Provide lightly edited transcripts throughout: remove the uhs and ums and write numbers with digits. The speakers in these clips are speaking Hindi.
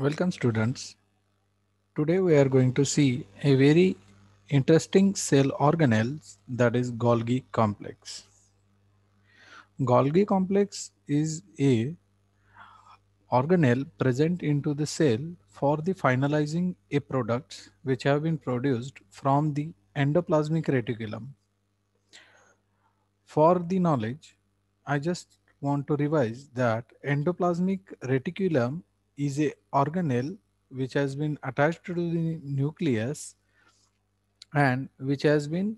Welcome students. Today we are going to see a very interesting cell organelle, that is Golgi complex. Golgi complex is a organelle present into the cell for the finalizing a products which have been produced from the endoplasmic reticulum. For the knowledge, I just want to revise that endoplasmic reticulum is a organelle which has been attached to the nucleus and which has been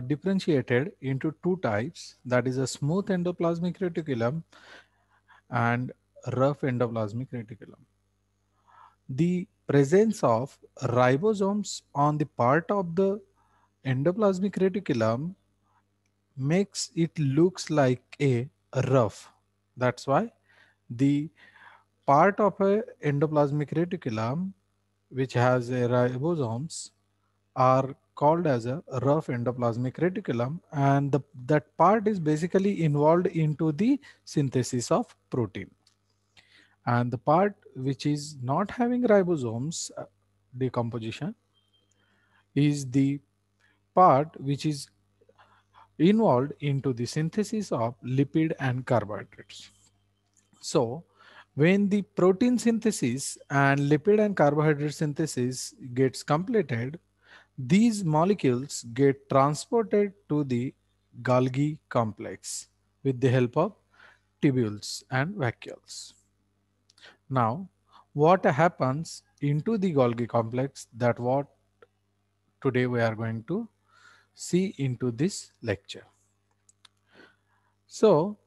differentiated into two types, that is a smooth endoplasmic reticulum and rough endoplasmic reticulum. The presence of ribosomes on the part of the endoplasmic reticulum makes it looks like a rough. That's why the part of a endoplasmic reticulum which has a ribosomes are called as a rough endoplasmic reticulum, and that part is basically involved into the synthesis of protein, and the part which is not having ribosomes decomposition is the part which is involved into the synthesis of lipid and carbohydrates. So when the protein synthesis and lipid and carbohydrate synthesis gets completed, these molecules get transported to the Golgi complex with the help of tubules and vacuoles. Now, what happens into the Golgi complex, that what today we are going to see into this lecture. So,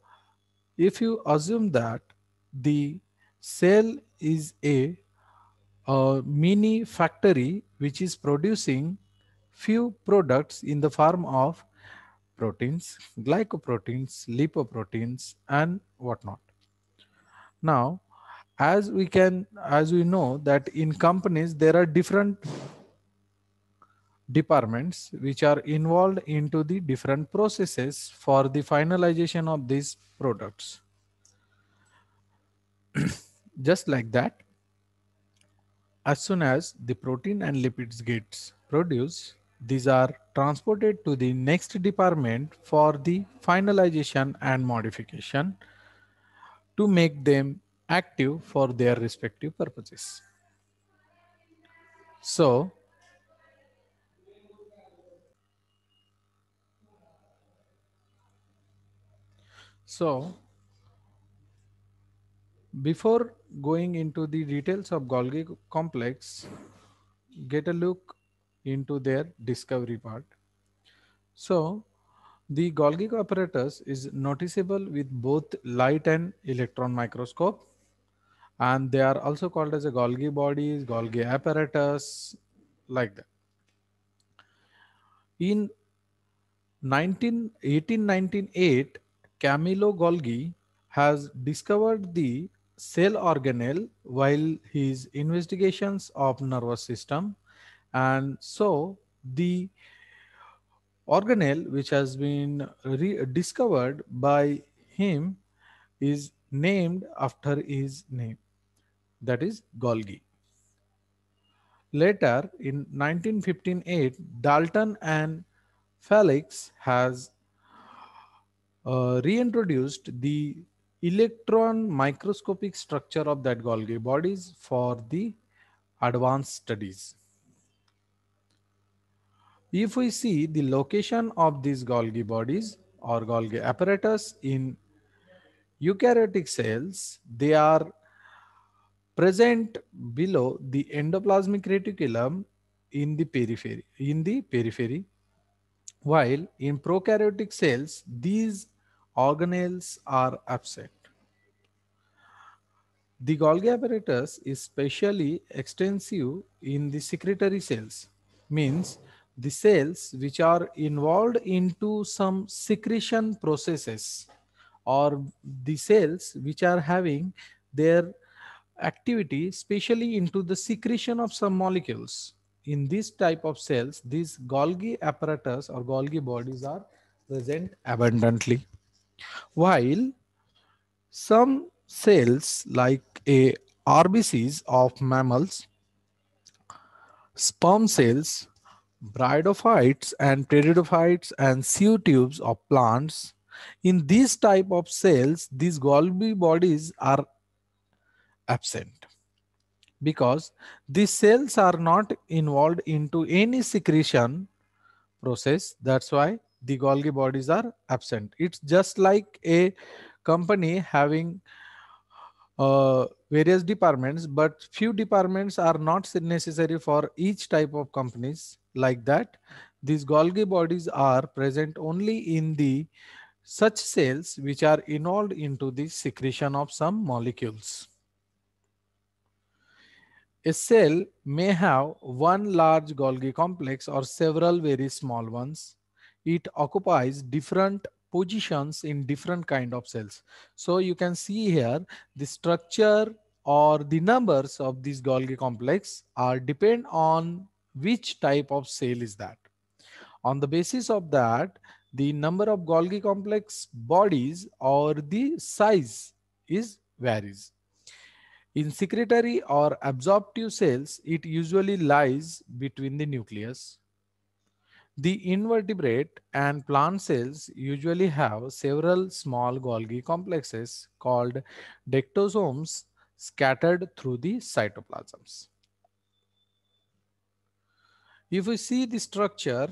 if you assume that the cell is a mini factory which is producing few products in the form of proteins, glycoproteins, lipoproteins, and whatnot. Now, as we know that in companies there are different departments which are involved into the different processes for the finalization of these products. Just like that, as soon as the protein and lipids gets produced, these are transported to the next department for the finalization and modification to make them active for their respective purposes. So, so before going into the details of Golgi complex, get a look into their discovery part. So, the Golgi apparatus is noticeable with both light and electron microscope, and they are also called as a Golgi bodies, Golgi apparatus, like that. In 1898, Camillo Golgi has discovered the cell organelle while his investigations of nervous system, and so the organelle which has been discovered by him is named after his name, that is Golgi. Later in 1958, Dalton and Felix has reintroduced the electron microscopic structure of that Golgi bodies for the advanced studies. If we see the location of these Golgi bodies or Golgi apparatus in eukaryotic cells, they are present below the endoplasmic reticulum in the periphery, while in prokaryotic cells these organelles are absent. The Golgi apparatus is specially extensive in the secretory cells, means the cells which are involved into some secretion processes, or the cells which are having their activity especially into the secretion of some molecules. In this type of cells, these Golgi apparatus or Golgi bodies are present abundantly. While some cells like a RBCs of mammals, sperm cells, bryophytes and pteridophytes, and sieve tubes of plants. In these type of cells, these Golgi bodies are absent because these cells are not involved into any secretion process. That's why the Golgi bodies are absent. It's just like a company having various departments, but few departments are not necessary for each type of companies. Like that, these Golgi bodies are present only in the such cells which are involved into the secretion of some molecules. A cell may have one large Golgi complex or several very small ones. It occupies different positions in different kind of cells. So you can see here the structure or the numbers of this Golgi complex are depend on which type of cell is that. On the basis of that, the number of Golgi complex bodies or the size is varies. In secretory or absorptive cells, it usually lies between the nucleus. The invertebrate and plant cells usually have several small Golgi complexes called dectosomes scattered through the cytoplasms. If we see the structure,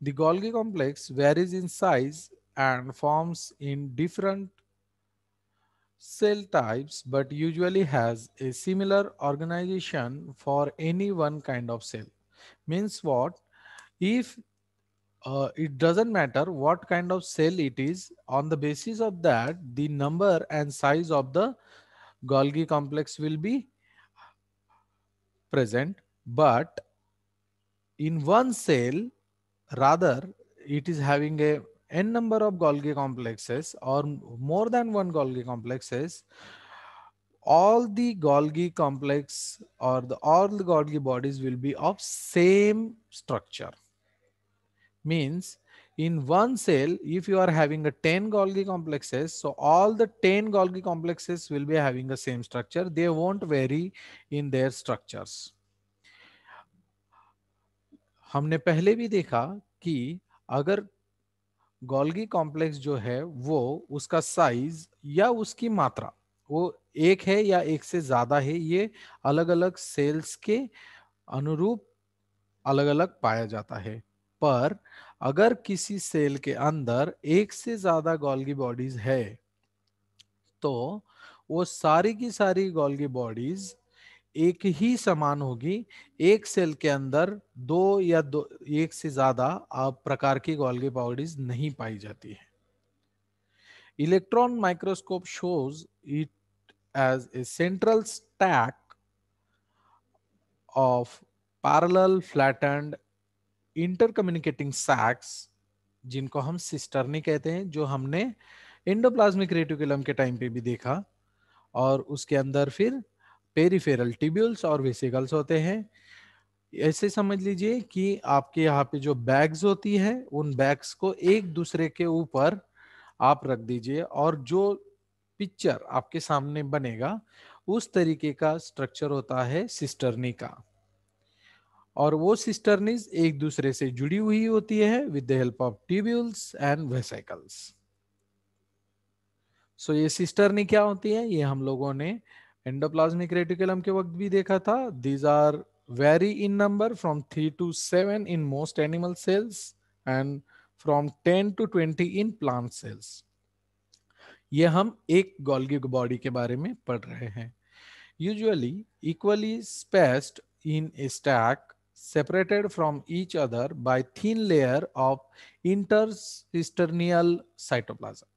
the Golgi complex varies in size and forms in different cell types but usually has a similar organization for any one kind of cell. Means what? If it doesn't matter what kind of cell it is, on the basis of that, the number and size of the Golgi complex will be present. But in one cell, rather, it is having a n number of Golgi complexes or more than one Golgi complexes. All the Golgi complex or all the Golgi bodies will be of same structure. Means in one cell, if you are having a 10 Golgi complexes, so all the 10 Golgi complexes will be having the same structure. They won't vary in their structures. हमने पहले भी देखा कि अगर गोल्गी कॉम्प्लेक्स जो है वो उसका साइज या उसकी मात्रा वो एक है या एक से ज्यादा है, ये अलग अलग सेल्स के अनुरूप अलग अलग पाया जाता है। पर अगर किसी सेल के अंदर एक से ज्यादा गोल्गी बॉडीज है तो वो सारी की सारी गोल्गी बॉडीज एक ही समान होगी। एक सेल के अंदर दो या दो एक से ज्यादा प्रकार की गोल्गी बॉडीज नहीं पाई जाती है। Electron microscope shows it as a central stack of parallel flattened intercommunicating sacs, जिनको हम सिस्टर्नी कहते हैं, जो हमने एंडोप्लाज्मिक रेटिकुलम के टाइम पे भी देखा। और उसके अंदर फिर पेरिफेरल टिब्यूल्स और वेसिकल्स होते हैं। ऐसे समझ लीजिए कि आपके यहाँ पे जो बैग्स होती है उन बैग्स को एक दूसरे के ऊपर आप रख दीजिए और जो पिक्चर आपके सामने बनेगा उस तरीके का स्ट्रक्चर होता है सिस्टर्नी का। और वो सिस्टर्नीज एक दूसरे से जुड़ी हुई होती है with the help of tubules and vesicles. So ये सिस्टर्नी क्या होती है, ये हम लोगों ने एंडोप्लाज्मिक रेटिकुलम के वक्त भी देखा था। These are vary in number from 3 to 7 in most animal cells and from 10 to 20 in plant cells। ये हम एक गोल्गी बॉडी के बारे में पढ़ रहे हैं। Usually equally spaced in A stack separated from each other by thin layer of intercisternial cytoplasm।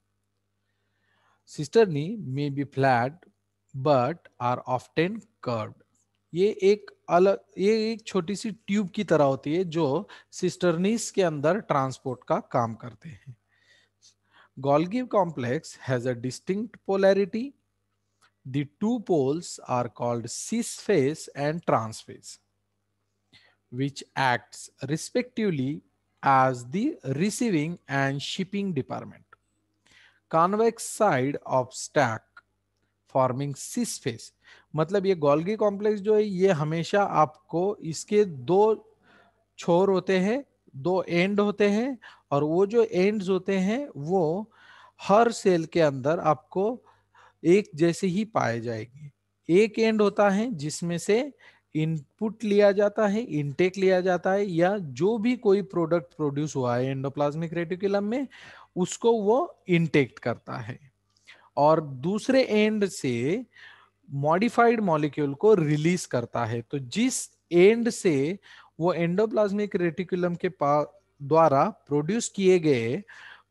Cisternae may be flat but are often curved। ये एक छोटी सी ट्यूब की तरह होती है जो सिस्टर्नीस के अंदर ट्रांसपोर्ट का काम करते हैं। Golgi complex has a distinct polarity। The two poles are called cis phase and trans phase, which acts respectively as the receiving and shipping department। Convex side of stack forming cis face. मतलब ये गोल्गी कॉम्प्लेक्स जो है ये हमेशा आपको इसके दो छोर होते हैं, दो एंड होते हैं, और वो जो एंड्स होते हैं वो हर सेल के अंदर आपको एक जैसे ही पाए जाएंगे। एक एंड होता है जिसमें से इनपुट लिया जाता है, इनटेक लिया जाता है, या जो भी कोई प्रोडक्ट प्रोड्यूस हुआ है एंडोप्लाज्मिक रेटिकुलम में उसको वो इनटेक करता है, और दूसरे एंड से मॉडिफाइड मॉलिक्यूल को रिलीज करता है। तो जिस एंड से वो एंडोप्लाज्मिक रेटिकुलम के द्वारा प्रोड्यूस किए गए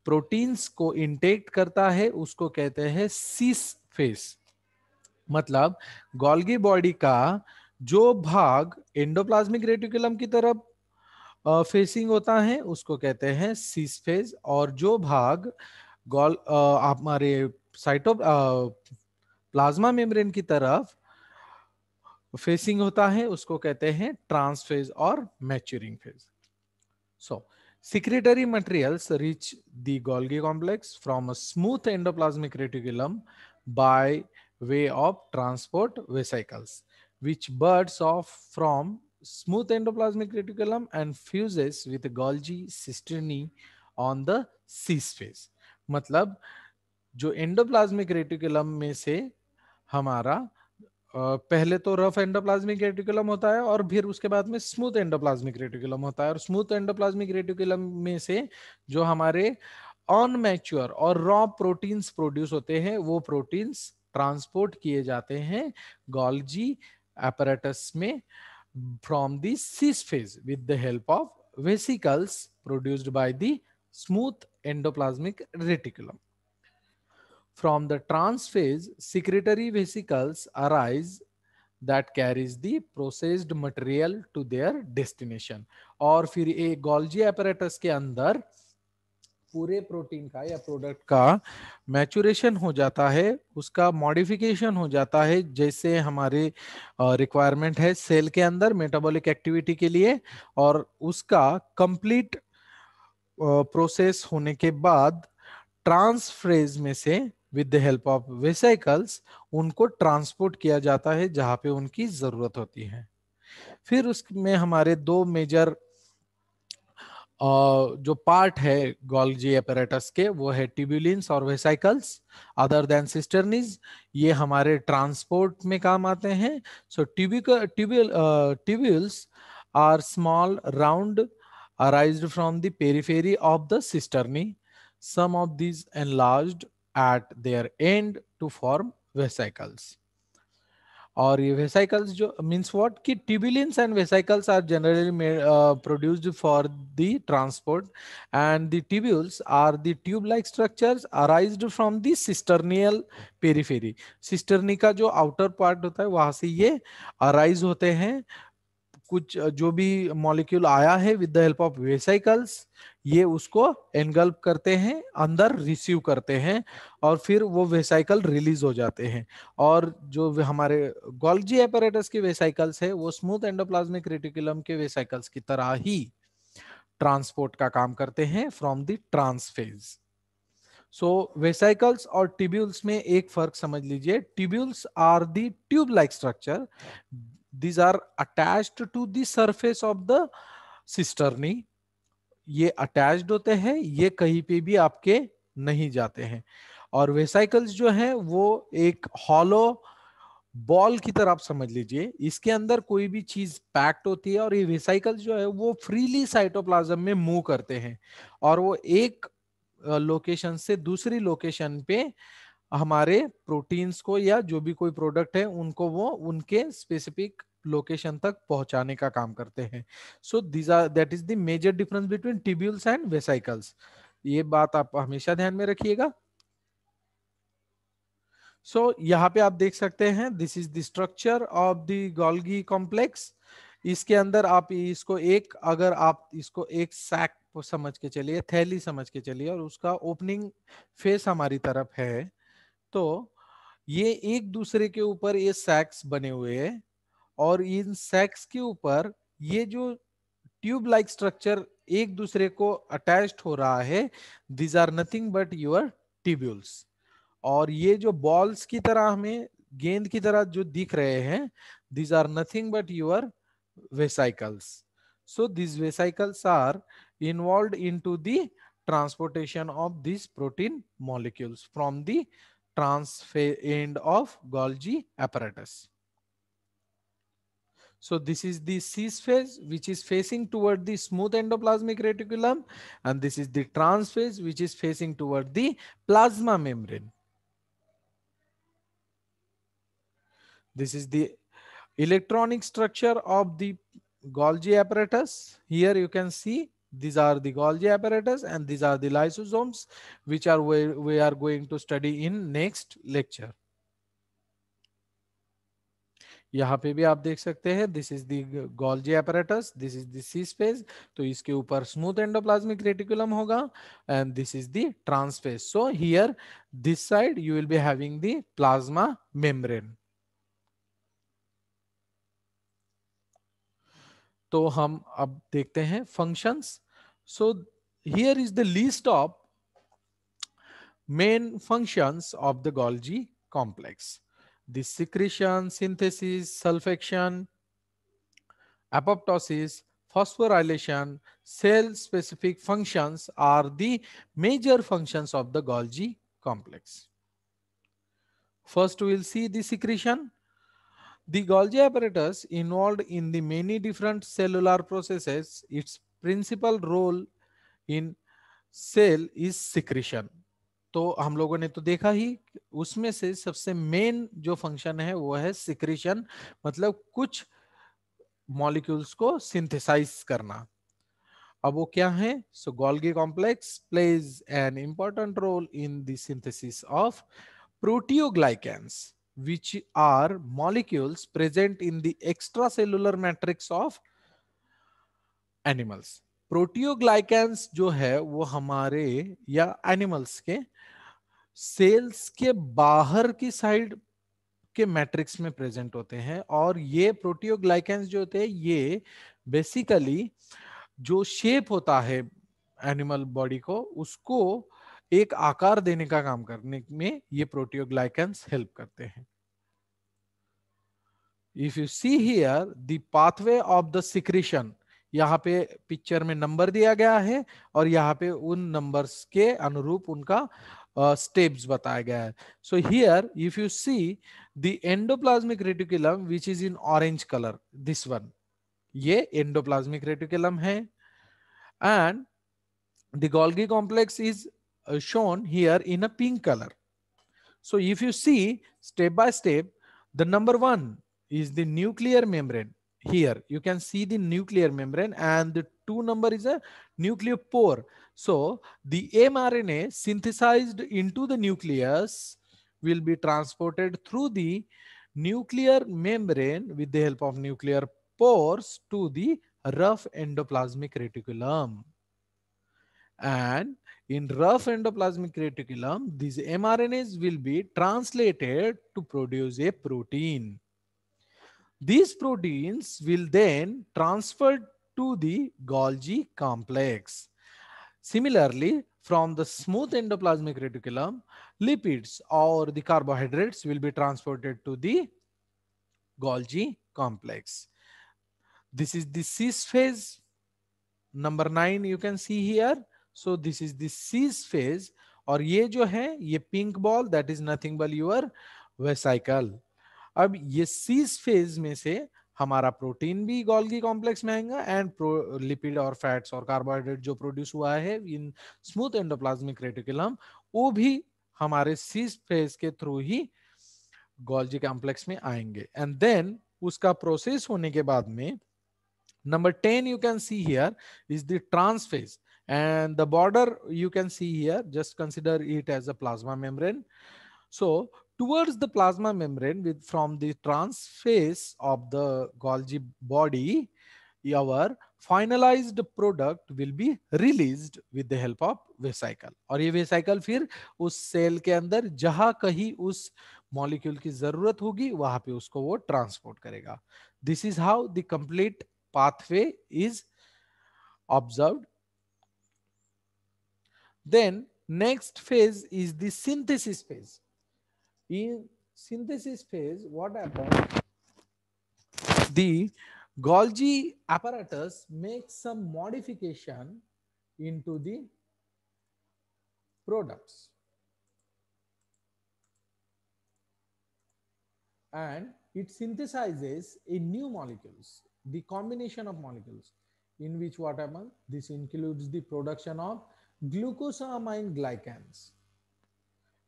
प्रोटीन्स को इंटेक्ट करता है उसको कहते हैं सीस फेस। मतलब गोल्गी बॉडी का जो भाग एंडोप्लाज्मिक रेटिकुलम की तरफ फेसिंग होता है उसको कहते हैं सीस फेज, और जो भाग हमारे साइटो प्लाज्मा मेम्ब्रेन की तरफ फेसिंग होता है उसको कहते हैं ट्रांसफेज और maturing phase. So, secretory materials reach the Golgi complex from a smooth endoplasmic reticulum by way of transport vesicles, which buds off from smooth endoplasmic reticulum and fuses with Golgi cisternae on the cis phase. मतलब जो एंडोप्लाज्मिक रेटिकुलम में से हमारा पहले तो रफ एंडोप्लाज्मिक रेटिकुलम होता है और फिर उसके बाद में स्मूथ एंडोप्लाज्मिक रेटिकुलम होता है, और स्मूथ एंडोप्लाज्मिक रेटिकुलम में से जो हमारे अनमैच्योर और रॉ प्रोटीन्स प्रोड्यूस होते हैं वो प्रोटीन्स ट्रांसपोर्ट किए जाते हैं गोल्जी apparatus में from the cis phase with the help of vesicles produced by the smooth endoplasmic reticulum. From the trans phase, secretory vesicles arise that carries the processed material to their destination. और फिर एक गोल्जी apparatus के अंदर पूरे प्रोटीन का या प्रोडक्ट का मैचुरेशन हो जाता है, उसका मॉडिफिकेशन हो जाता है जैसे हमारे रिक्वायरमेंट है सेल के अंदर मेटाबॉलिक एक्टिविटी के लिए, और उसका कंप्लीट प्रोसेस होने के बाद ट्रांसफ्रेज में से with the help of vesicles उनको ट्रांसपोर्ट किया जाता है जहां पे उनकी जरूरत होती है। फिर उसमें हमारे दो मेजर जो पार्ट है गोल्जी एपरेटस के वो है ट्यूबुलिन्स और वेसिकल्स अदर देन सिस्टर्नीज। ये हमारे ट्रांसपोर्ट में काम आते हैं। So tubules are small round arised from the periphery of the cisternae. Some of these enlarged at their end to form vesicles. और ये वेसिकल्स जो मीन्स व्हाट कि tubulins and vesicles are generally produced for the transport, and the tubules are the tube like structures arised from the cisternal periphery. Cisternae का जो आउटर पार्ट होता है वहां से ये अराइज होते हैं। कुछ जो भी मॉलिक्यूल आया है with the help of vesicles ये उसको एनगल्प करते हैं, अंदर रिसीव करते हैं, और फिर वो वेसिकल रिलीज हो जाते हैं। और जो हमारे गोल्जी एपरेटस के वेसिकल्स है वो स्मूथ एंडोप्लाज्मिक रेटिकुलम के वेसिकल्स की तरह ही ट्रांसपोर्ट का काम करते हैं from the trans face. So vesicles और ट्यूब्यूल्स में एक फर्क समझ लीजिए। Tubules are the tube like structure, these are attached to the surface of the cisternae। ये अटैच्ड होते हैं, ये कहीं पे भी आपके नहीं जाते हैं। और वेसिकल्स जो है वो एक हॉलो बॉल की तरह आप समझ लीजिए, इसके अंदर कोई भी चीज पैक्ड होती है, और ये वेसिकल्स जो है वो फ्रीली साइटोप्लाज्म में मूव करते हैं, और वो एक लोकेशन से दूसरी लोकेशन पे हमारे प्रोटीन्स को या जो भी कोई प्रोडक्ट है उनको वो उनके स्पेसिफिक लोकेशन तक पहुंचाने का काम करते हैं। So this are that is the major difference between tubules and vesicles. ये बात आप हमेशा ध्यान में रखिएगा। सो यहाँ पे आप देख सकते हैं this is the structure of the Golgi complex. इसके अंदर आप इसको एक अगर आप इसको एक सैक समझ के चलिए, थैली समझ के चलिए, और उसका ओपनिंग फेस हमारी तरफ है, तो ये एक दूसरे के ऊपर ये सैक्स बने हुए हैं, और इन सैक्स के ऊपर ये जो ट्यूब लाइक स्ट्रक्चर एक दूसरे को अटैच्ड हो रहा है, these are nothing but your tubules. और ये जो बॉल्स की तरह हमें गेंद की तरह जो दिख रहे हैं, these are nothing but your vesicles. So these vesicles are involved into the transportation of these protein molecules from the end of Golgi apparatus. So this is the cis phase, which is facing toward the smooth endoplasmic reticulum, and this is the trans phase, which is facing toward the plasma membrane. This is the electronic structure of the Golgi apparatus. Here you can see these are the Golgi apparatus and these are the lysosomes, which are where we are going to study in next lecture. यहाँ पे भी आप देख सकते हैं, this is the Golgi apparatus, this is the cis space, तो इसके ऊपर स्मूथ एंडोप्लाज्मिक रेटिकुलम होगा and this is the trans space. So here this side you will be having the plasma membrane. तो हम अब देखते हैं functions. So here is the list of main functions of the Golgi complex: the secretion, synthesis, sulfaction, apoptosis, phosphorylation, cell specific functions are the major functions of the Golgi complex. First, we will see the secretion. The Golgi apparatus involved in the many different cellular processes. Its principal role in cell is secretion. तो हम लोगों ने तो देखा ही, उसमें से सबसे मेन जो फंक्शन है वो है सिक्रीशन, मतलब कुछ मॉलिक्यूल्स को सिंथेसाइज करना. अब वो क्या है? So Golgi complex plays an important role in the synthesis of proteoglycans, which are molecules present in the extracellular matrix of animals. प्रोटियोग्लाइकेंस जो है वो हमारे या एनिमल्स के सेल्स के बाहर की साइड के मैट्रिक्स में प्रेजेंट होते हैं. और ये प्रोटियोग्लाइकेंस जो होते हैं ये बेसिकली जो शेप होता है एनिमल बॉडी को, उसको एक आकार देने का काम करने में ये प्रोटियोग्लाइकेंस हेल्प करते हैं. If you see here the pathway of the secretion, यहाँ पे पिक्चर में नंबर दिया गया है और यहाँ पे उन नंबर्स के अनुरूप उनका स्टेप्स बताया गया है. So here if you see the endoplasmic reticulum which is in orange colour, this one, ये एंडोप्लाज्मिक रेटिकुलम है. And the Golgi complex is shown here in a pink color. So if you see step by step, the number one is the nuclear membrane. Here you can see the nuclear membrane, and the 2 number is a nucleopore. So the mRNA synthesized into the nucleus will be transported through the nuclear membrane with the help of nuclear pores to the rough endoplasmic reticulum. And in rough endoplasmic reticulum, these mRNAs will be translated to produce a protein. These proteins will then transfer to the Golgi complex. Similarly, from the smooth endoplasmic reticulum, lipids or the carbohydrates will be transported to the Golgi complex. This is the cis phase. Number 9 you can see here. So this is the cis phase. और ये जो है ये pink ball, that is nothing but your vesicle. अब ये सीस फेज में से हमारा प्रोटीन भी गोल्गी कॉम्प्लेक्स में आएगा एंड लिपिड और फैट्स और कार्बोहाइड्रेट जो प्रोड्यूस हुआ है इन स्मूथ एंडोप्लाज्मिक रेटिकुलम, वो भी हमारे सीस फेज के थ्रू ही गोल्गी कॉम्प्लेक्स में आएंगे. एंड देन उसका प्रोसेस होने के बाद में number 10 you can see here is the trans phase, and the border you can see here, just consider it as a plasma membrane. So towards the plasma membrane, with from the trans phase of the Golgi body, our finalized product will be released with the help of vesicle. और ये वेसाइकल फिर उस सेल के अंदर जहां कहीं उस मॉलिक्यूल की जरूरत होगी वहां पे उसको वो ट्रांसपोर्ट करेगा. This is how the complete pathway is observed. Then next phase is the synthesis phase. In synthesis phase, what happens? The Golgi apparatus makes some modification into the products, and it synthesizes a new molecules, the combination of molecules, in which what happens? This includes the production of glucosamine glycans,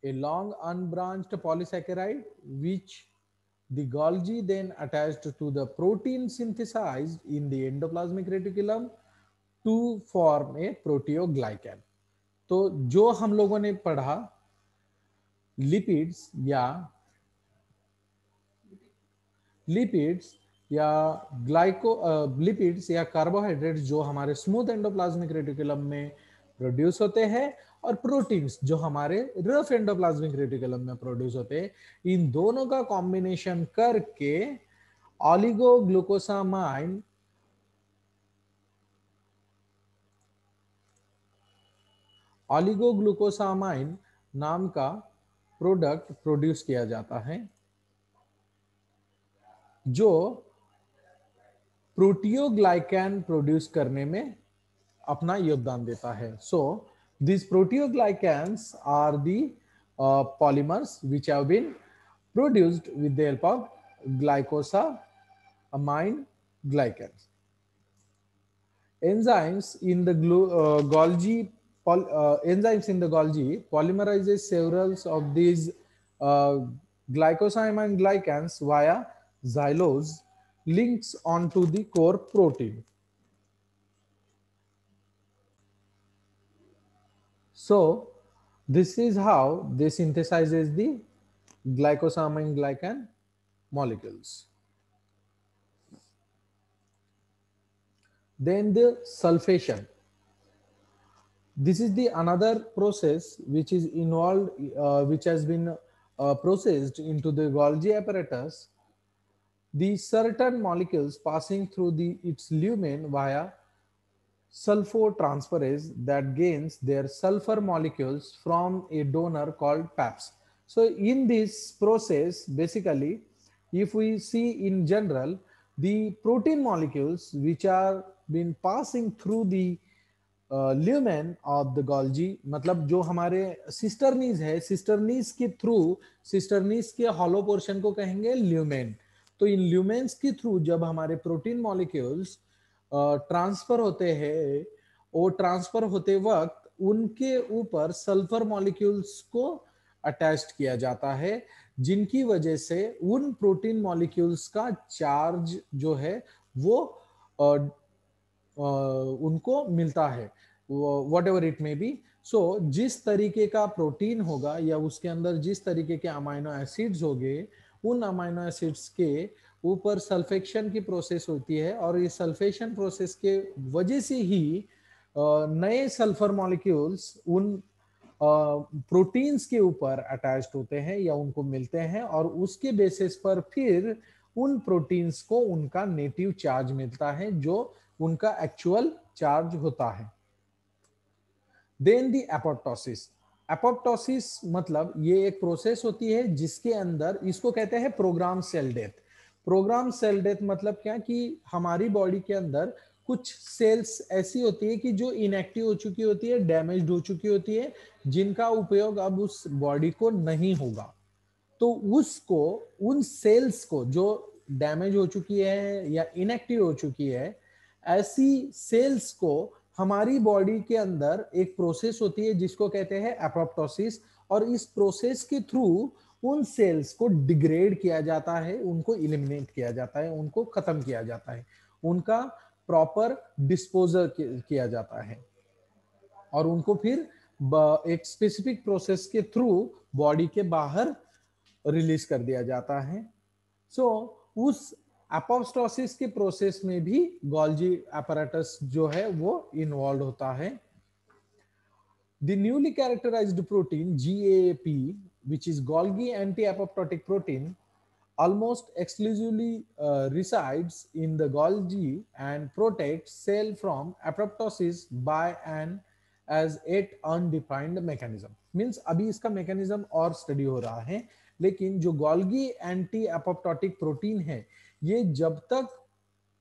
a long unbranched polysaccharide which the Golgi then attached to the protein synthesized in the endoplasmic reticulum to form a proteoglycan. तो जो हम लोगों ने पढ़ा लिपिड्स या लिपिड्स या ग्लाइको लिपिड्स या कार्बोहाइड्रेट्स जो हमारे स्मूथ एंडोप्लाज्मिक रेटिकुलम में प्रोड्यूस होते हैं और प्रोटीन्स जो हमारे रफ एंडोप्लाज्मिक रेटिकुलम में प्रोड्यूस होते हैं, इन दोनों का कॉम्बिनेशन करके ऑलिगोग्लूकोसामाइन ऑलिगोग्लूकोसामाइन नाम का प्रोडक्ट प्रोड्यूस किया जाता है जो प्रोटियोग्लाइकैन प्रोड्यूस करने में अपना योगदान देता है. सो these proteoglycans are the polymers which have been produced with the help of glycosamine glycans. Enzymes in the enzymes in the Golgi polymerizes several of these uh, glycosamine glycans via xylose links onto the core protein. So this is how they synthesizes the glycosamine glycan molecules. Then the sulfation. This is the another process which is involved, which has been processed into the Golgi apparatus. The certain molecules passing through its lumen via sulfotransferase that gains their sulfur molecules from a donor called PAPs. So in this process, basically, if we see in general, the protein molecules which are been passing through the lumen of the Golgi, मतलब जो हमारे सिस्टरनीज है, सिस्टरनीज के थ्रू, सिस्टरनीज के हॉलो पोर्शन को कहेंगे ल्यूमेन. तो इन ल्यूमेन्स के थ्रू जब हमारे प्रोटीन मॉलिक्यूल्स ट्रांसफर होते हैं, वो ट्रांसफर होते वक्त उनके ऊपर सल्फर मॉलिक्यूल्स को अटैच्ड किया जाता है, जिनकी वजह से उन प्रोटीन मॉलिक्यूल्स का चार्ज जो है वो उनको मिलता है, whatever it may be. So जिस तरीके का प्रोटीन होगा या उसके अंदर जिस तरीके के अमाइनो एसिड्स होंगे, उन अमाइनो एसिड्स के ऊपर सल्फेक्शन की प्रोसेस होती है, और इस सल्फेशन प्रोसेस के वजह से ही नए सल्फर मॉलिक्यूल्स उन प्रोटीन्स के ऊपर अटैच्ड होते हैं या उनको मिलते हैं, और उसके बेसिस पर फिर उन प्रोटीन्स को उनका नेटिव चार्ज मिलता है जो उनका एक्चुअल चार्ज होता है. देन दी एपोप्टोसिस. एपोप्टोसिस मतलब ये एक प्रोसेस होती है जिसके अंदर, इसको कहते हैं programme cell death. Programme cell death मतलब क्या कि हमारी बॉडी के अंदर कुछ सेल्स ऐसी होती है कि जो इनएक्टिव हो चुकी होती है, डैमेज्ड हो चुकी होती है, जिनका उपयोग अब उस बॉडी को नहीं होगा. तो उसको, उन सेल्स को जो डैमेज हो चुकी है या इनएक्टिव हो चुकी है, ऐसी सेल्स को हमारी बॉडी के अंदर एक प्रोसेस होती है जिसको कहते हैं एपोप्टोसिस, और इस प्रोसेस के थ्रू उन सेल्स को डिग्रेड किया जाता है, उनको इलिमिनेट किया जाता है, उनको खत्म किया जाता है, उनका प्रॉपर डिस्पोजल किया जाता है, और उनको फिर एक स्पेसिफिक प्रोसेस के थ्रू बॉडी के बाहर रिलीज कर दिया जाता है. सो उस एपोप्टोसिस के प्रोसेस में भी गोल्जी apparatus जो है वो इन्वॉल्व होता है. The newly characterized protein GAP, which is Golgi anti-apoptotic protein, almost exclusively resides in the Golgi and protects cell from apoptosis by an as yet undefined mechanism. Means अभी इसका mechanism और study हो रहा है, लेकिन जो गोल्गी एंटी एपोप्टोटिक प्रोटीन है, ये जब तक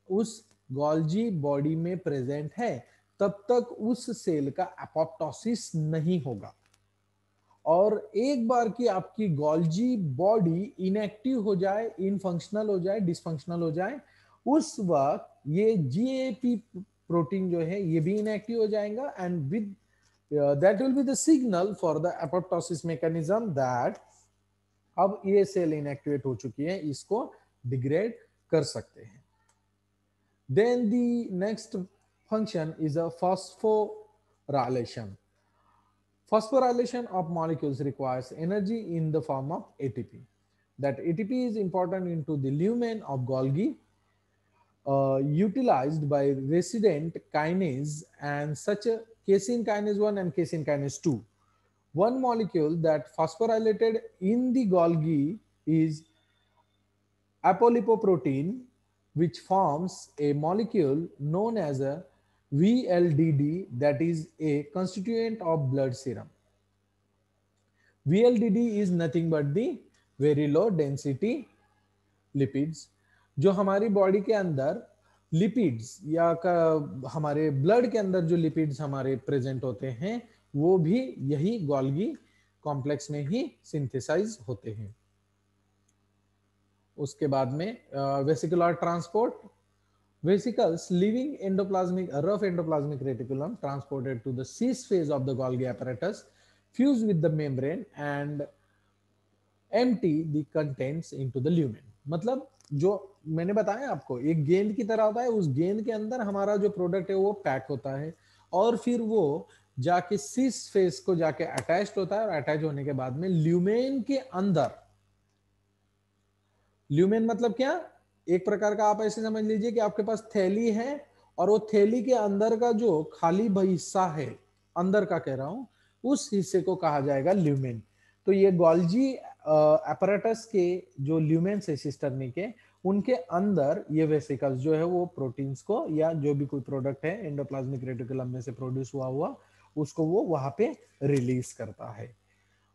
उस गोल्जी बॉडी में प्रेजेंट है तब तक उस सेल का एपोप्टोसिस नहीं होगा। और एक बार की आपकी गोल्जी बॉडी इनएक्टिव हो जाए, इनफंक्शनल हो जाए, डिसफंक्शनल हो जाए, उस वक्त ये जीएपी प्रोटीन जो है ये भी इनएक्टिव हो जाएगा, and with that will be the signal for the apoptosis mechanism that अब ये सेल इनएक्टिवेट हो चुकी है, इसको डिग्रेड कर सकते हैं। Then the next function is a phosphorylation. Phosphorylation of molecules requires energy in the form of ATP. That ATP is important into the lumen of Golgi, utilized by resident kinase and such a casein kinase 1 and casein kinase 2. One molecule that phosphorylated in the Golgi is apolipoprotein, which forms a molecule known as a VLDD, that is a constituent of blood serum. VLDD is nothing but the very low density lipids, जो हमारी बॉडी के अंदर लिपिड्स या हमारे ब्लड के अंदर जो लिपिड्स हमारे प्रेजेंट होते हैं वो भी यही गोल्गी कॉम्प्लेक्स में ही सिंथेसाइज होते हैं। उसके बाद में vesicular transport, vesicles leaving endoplasmic rough endoplasmic reticulum transported to the cis phase of the Golgi apparatus, fuse with the membrane and empty the contents into the lumen. मतलब जो मैंने बताया आपको एक गेंद की तरह होता है, उस गेंद के अंदर हमारा जो प्रोडक्ट है वो पैक होता है और फिर वो जाके सिस फेस को जाके अटैच्ड होता है और अटैच होने के बाद में ल्यूमेन के अंदर, ल्यूमेन मतलब क्या, एक प्रकार का आप ऐसे समझ लीजिए कि आपके पास थैली है और वो थैली के अंदर का जो खाली हिस्सा है, अंदर का कह रहा हूं, उस हिस्से को कहा जाएगा ल्यूमेन। तो ये गोल्जी एपरेटस के जो ल्यूमेन्स है सिस्टर्नी के, उनके अंदर ये वेसिकल्स जो है वो प्रोटीन्स को या जो भी कोई प्रोडक्ट है एंडोप्लाज्मिक रेटिकुलम में से प्रोड्यूस हुआ उसको वो वहां पे रिलीज करता है।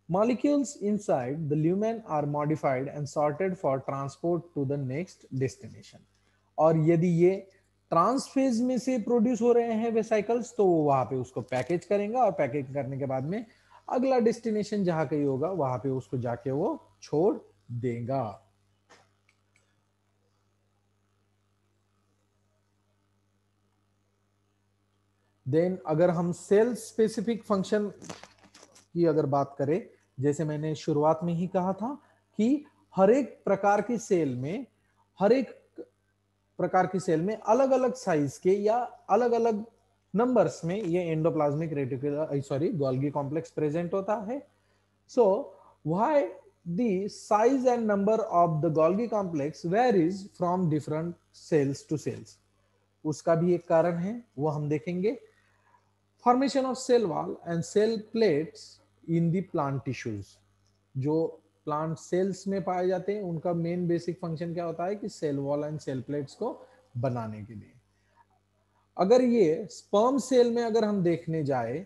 Molecules inside the lumen are modified and sorted for transport to the next destination. और यदि ये ट्रांसफेज में से प्रोड्यूस हो रहे हैं वेसाइकल्स तो वो वहां पे उसको पैकेज करेंगे और पैकेज करने के बाद में अगला डेस्टिनेशन जहां कहीं होगा वहां पे उसको जाके वो छोड़ देगा। देन अगर हम सेल स्पेसिफिक फंक्शन की अगर बात करें, जैसे मैंने शुरुआत में ही कहा था कि हर एक प्रकार की सेल में, हर एक प्रकार की सेल में अलग अलग साइज के या अलग अलग नंबर्स में ये endoplasmic reticular Golgi complex present होता है। So why the size and number of the Golgi complex varies from different cells to cells, उसका भी एक कारण है, वो हम देखेंगे। Formation of cell wall and cell plates in the plant tissues, जो प्लांट सेल्स में पाए जाते हैं उनका मेन बेसिक फंक्शन क्या होता है कि cell wall and cell plates को बनाने के लिए। अगर ये स्पर्म सेल में अगर हम देखने जाए,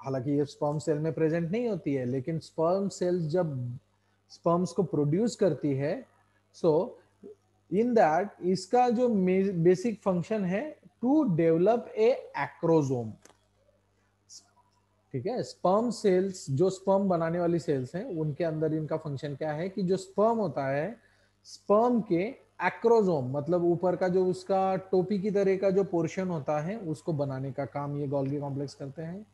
हालांकि ये स्पर्म सेल में प्रेजेंट नहीं होती है, लेकिन स्पर्म सेल जब स्पर्म्स को प्रोड्यूस करती है, सो इन दैट इसका जो बेसिक फंक्शन है टू डेवलप ए एक्रोजोम। ठीक है, स्पर्म सेल्स जो स्पर्म बनाने वाली सेल्स हैं उनके अंदर इनका फंक्शन क्या है कि जो स्पर्म होता है, स्पर्म के एक्रोजोम मतलब ऊपर का जो उसका टोपी की तरह का जो पोर्शन होता है उसको बनाने का काम ये गोल्गी कॉम्प्लेक्स करते हैं।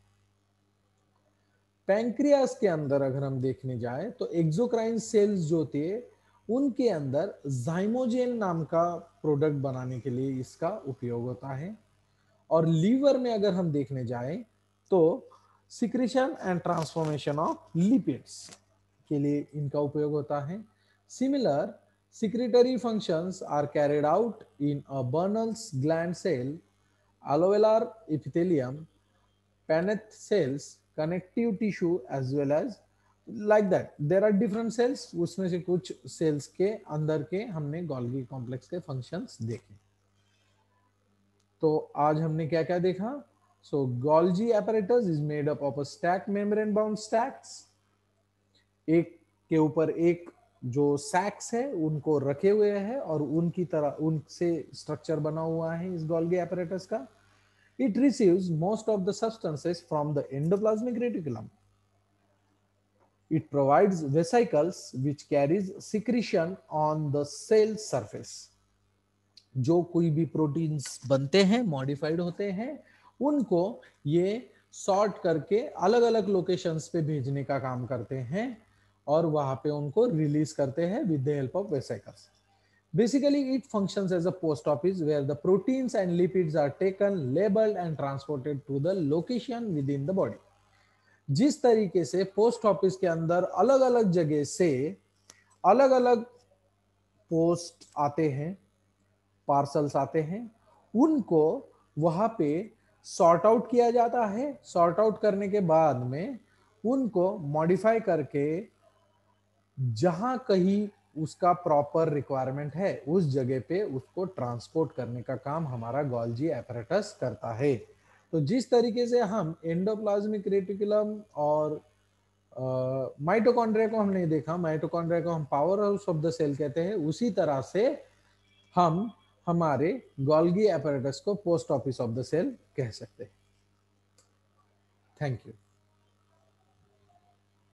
पैंक्रियास के अंदर अगर हम देखने जाए तो एक्सोक्राइन सेल्स जो थे उनके अंदर जाइमोजेन नाम का प्रोडक्ट बनाने के लिए इसका उपयोग होता है। और लीवर में अगर हम देखने जाए तो secretion and transformation of lipids के लिए इनका उपयोग होता है। Similar secretory functions are carried out in a Bernal's gland cell, alveolar epithelium, Paneth cells, connective tissue as well as like that there are different cells, उसमें से कुछ सेल्स के अंदर के हमने गोल्गी कॉम्प्लेक्स के फंक्शंस देखे। तो आज हमने क्या क्या देखा? सो Golgi apparatus is made up of a stack membrane bound stacks, एक के ऊपर एक जो सैक्स है उनको रखे हुए हैं और उनकी तरह उनसे स्ट्रक्चर बना हुआ है इस गोल्गी apparatus का. It receives most of the substances from the endoplasmic reticulum. It provides vesicles which carries secretion on the cell surface. जो कोई भी प्रोटीन्स बनते हैं मॉडिफाइड होते हैं उनको ये सॉर्ट करके अलग अलग लोकेशंस पे भेजने का काम करते हैं और वहां पे उनको रिलीज करते हैं with the help of vesicles. Basically, it functions as a post office where the proteins and lipids are taken, labeled and transported to the location within the body. जिस तरीके से पोस्ट ऑफिस के अंदर अलग अलग जगह से अलग अलग पोस्ट आते हैं, पार्सल्स आते हैं, उनको वहां पे सॉर्ट आउट किया जाता है. सॉर्ट आउट करने के बाद में उनको मॉडिफाई करके जहां कहीं उसका प्रॉपर रिक्वायरमेंट है उस जगह पे उसको ट्रांसपोर्ट करने का काम हमारा गोल्जी एपरेटस करता है. तो जिस तरीके से हम एंडोप्लाज्मिक रेटिकुलम और माइटोकॉन्ड्रिया को हमने देखा, माइटोकॉन्ड्रिया को हम power house of the cell कहते हैं, उसी तरह से हम हमारे गोल्गी एपरेटस को post office of the cell कह सकते हैं. Thank you.